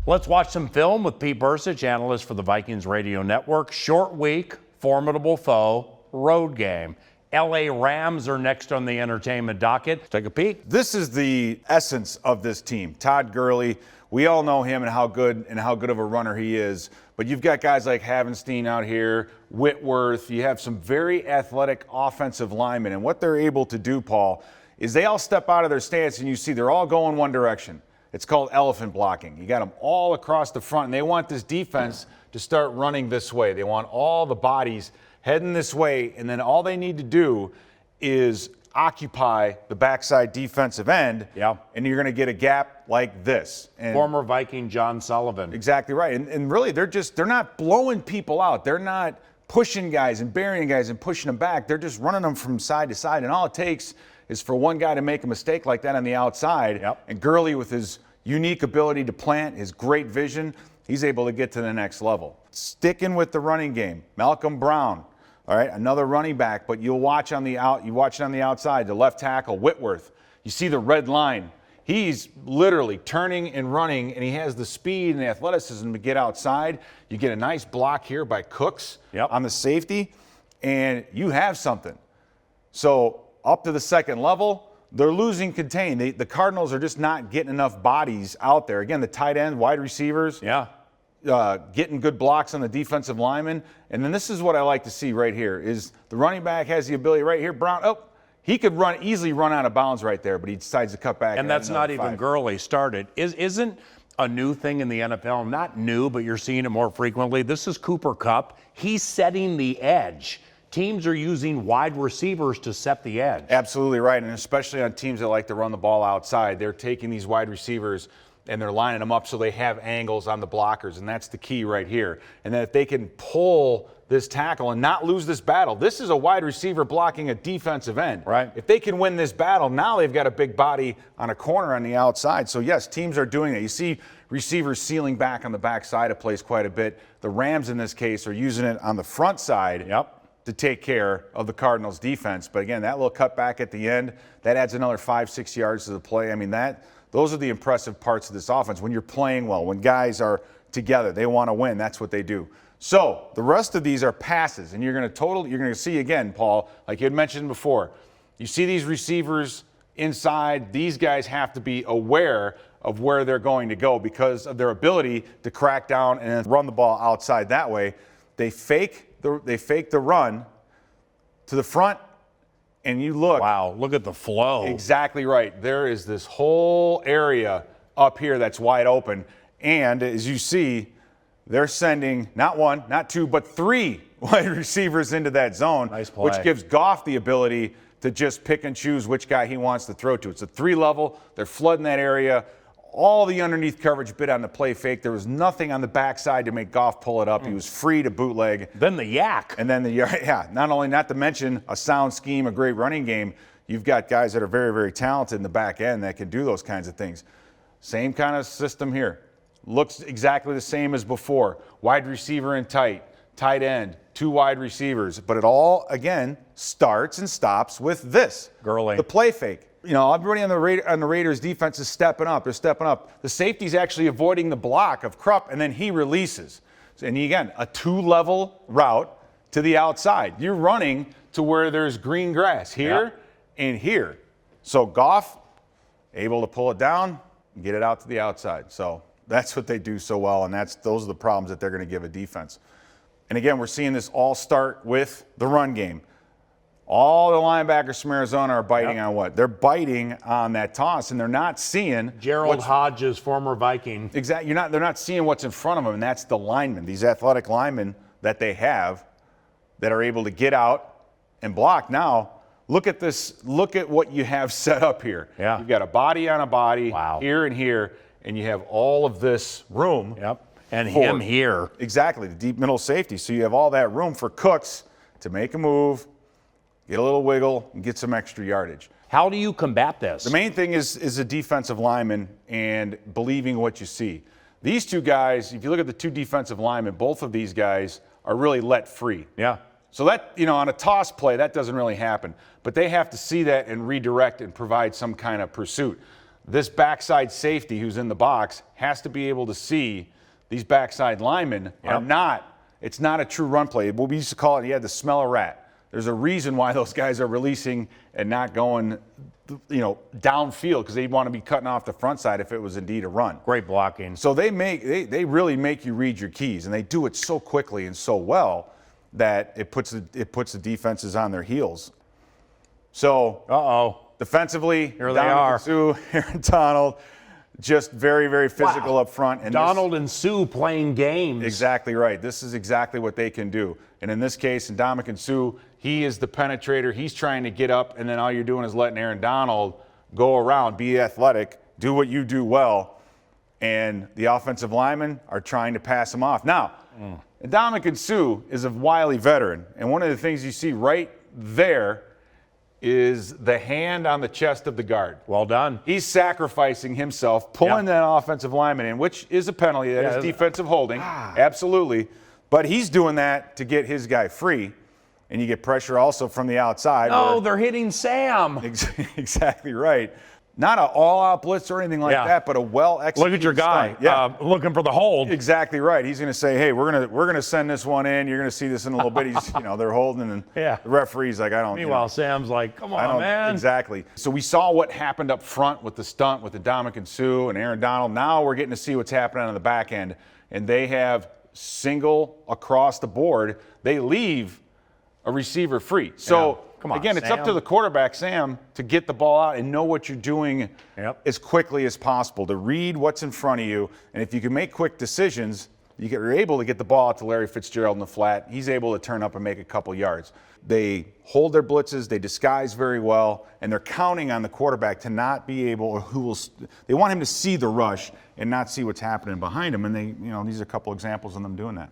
Let's watch some film with Pete Bercich, analyst for the Vikings Radio Network. Short week, formidable foe, road game. LA Rams are next on the entertainment docket. Take a peek. This is the essence of this team. Todd Gurley, we all know him and how good of a runner he is. But you've got guys like Havenstein out here, Whitworth. You have some very athletic offensive linemen. And what they're able to do, Paul, is they all step out of their stance and you see they're all going one direction. It's called elephant blocking. You got them all across the front, and they want this defense to start running this way. They want all the bodies heading this way, and then all they need to do is occupy the backside defensive end, and you're going to get a gap like this. And former Viking John Sullivan. Exactly right. And really, they're not blowing people out. They're not pushing guys and burying guys and pushing them back. They're just running them from side to side, and all it takes is for one guy to make a mistake like that on the outside, and Gurley, with his unique ability to plant, his great vision, he's able to get to the next level. Sticking with the running game, Malcolm Brown, all right, another running back, but you watch it on the outside, the left tackle, Whitworth. You see the red line. He's literally turning and running, and he has the speed and the athleticism to get outside. You get a nice block here by Cooks on the safety, and you have something. So up to the second level, they're losing contain. The Cardinals are just not getting enough bodies out there. Again, the tight end, wide receivers, getting good blocks on the defensive linemen. And then this is what I like to see right here is the running back has the ability right here. Brown, he could easily run out of bounds right there, but he decides to cut back. And that's not even Gurley started. Isn't a new thing in the NFL, not new, but you're seeing it more frequently. This is Cooper Kupp. He's setting the edge. Teams are using wide receivers to set the edge. Absolutely right, and especially on teams that like to run the ball outside. They're taking these wide receivers and they're lining them up so they have angles on the blockers, and that's the key right here. And then if they can pull this tackle and not lose this battle, this is a wide receiver blocking a defensive end. Right. If they can win this battle, now they've got a big body on a corner on the outside. So, yes, teams are doing that. You see receivers sealing back on the backside of plays quite a bit. The Rams, in this case, are using it on the front side. To take care of the Cardinals defense. But again, that little cutback at the end, that adds another 5-6 yards to the play. I mean, those are the impressive parts of this offense. When you're playing well, when guys are together, they want to win. That's what they do. So the rest of these are passes, and you're going to see again, Paul, like you had mentioned before, you see these receivers inside. These guys have to be aware of where they're going to go because of their ability to crack down and run the ball outside that way. They fake the run to the front, and you look. Wow, look at the flow. Exactly right. There is this whole area up here that's wide open, and as you see, they're sending not one, not two, but three wide receivers into that zone, nice play. Which gives Goff the ability to just pick and choose which guy he wants to throw to. It's a 3-level. They're flooding that area. All the underneath coverage bit on the play fake. There was nothing on the backside to make Goff pull it up. He was free to bootleg. Then the yak. And then not to mention a sound scheme, a great running game. You've got guys that are very, very talented in the back end that can do those kinds of things. Same kind of system here. Looks exactly the same as before. Wide receiver and tight end, 2 wide receivers. But it all, again, starts and stops with this. Gurley. The play fake. You know, everybody on the Raiders defense is stepping up. They're stepping up. The safety's actually avoiding the block of Krupp, and then he releases. And again, a 2-level route to the outside. You're running to where there's green grass here and here. So Goff able to pull it down and get it out to the outside. So that's what they do so well, and those are the problems that they're going to give a defense. And again, we're seeing this all start with the run game. All the linebackers from Arizona are biting on what? They're biting on that toss, and they're not seeing Gerald Hodges, former Viking. Exactly. They're not seeing what's in front of them, and that's the linemen, these athletic linemen that they have that are able to get out and block. Now, look at this. Look at what you have set up here. You've got a body on a body here and here, and you have all of this room. And him here. Exactly, the deep middle safety. So you have all that room for Cooks to make a move, get a little wiggle, and get some extra yardage. How do you combat this? The main thing is a defensive lineman and believing what you see. These two guys, if you look at the 2 defensive linemen, both of these guys are really let free. So that, on a toss play, that doesn't really happen. But they have to see that and redirect and provide some kind of pursuit. this backside safety who's in the box has to be able to see these backside linemen are not, it's not a true run play. What we used to call it, you had to smell a rat. There's a reason why those guys are releasing and not going, downfield, because they want to be cutting off the front side if it was indeed a run. Great blocking. So they really make you read your keys, and they do it so quickly and so well that it puts the defenses on their heels. So defensively, here they are. Sue, Aaron Donald, just very, very physical up front. And Donald and Sue playing games. Exactly right. This is exactly what they can do. And in this case, Ndamukong Suh, he is the penetrator. He's trying to get up, and then all you're doing is letting Aaron Donald go around, be athletic, do what you do well, and the offensive linemen are trying to pass him off. Now, Ndamukong Suh is a wily veteran, and one of the things you see right there is the hand on the chest of the guard. Well done. He's sacrificing himself, pulling that offensive lineman in, which is a penalty. That is defensive holding, absolutely. But he's doing that to get his guy free, and you get pressure also from the outside. Oh, they're hitting Sam. Exactly right. Not an all-out blitz or anything like that, but a well-executed Look at your guy looking for the hold. Exactly right. He's going to say, hey, we're gonna send this one in. You're going to see this in a little bit. He's, they're holding, and the referee's like, I don't. Meanwhile, Sam's like, come on, man. Exactly. So we saw what happened up front with the stunt with the Ndamukong Suh and Aaron Donald. Now we're getting to see what's happening on the back end, and they have single across the board. They leave a receiver free. So again, it's up to the quarterback, Sam, to get the ball out and know what you're doing as quickly as possible, to read what's in front of you. And if you can make quick decisions, you're able to get the ball out to Larry Fitzgerald in the flat. He's able to turn up and make a couple yards. They hold their blitzes, they disguise very well, and they're counting on the quarterback to not be able, or they want him to see the rush and not see what's happening behind him. And these are a couple examples of them doing that.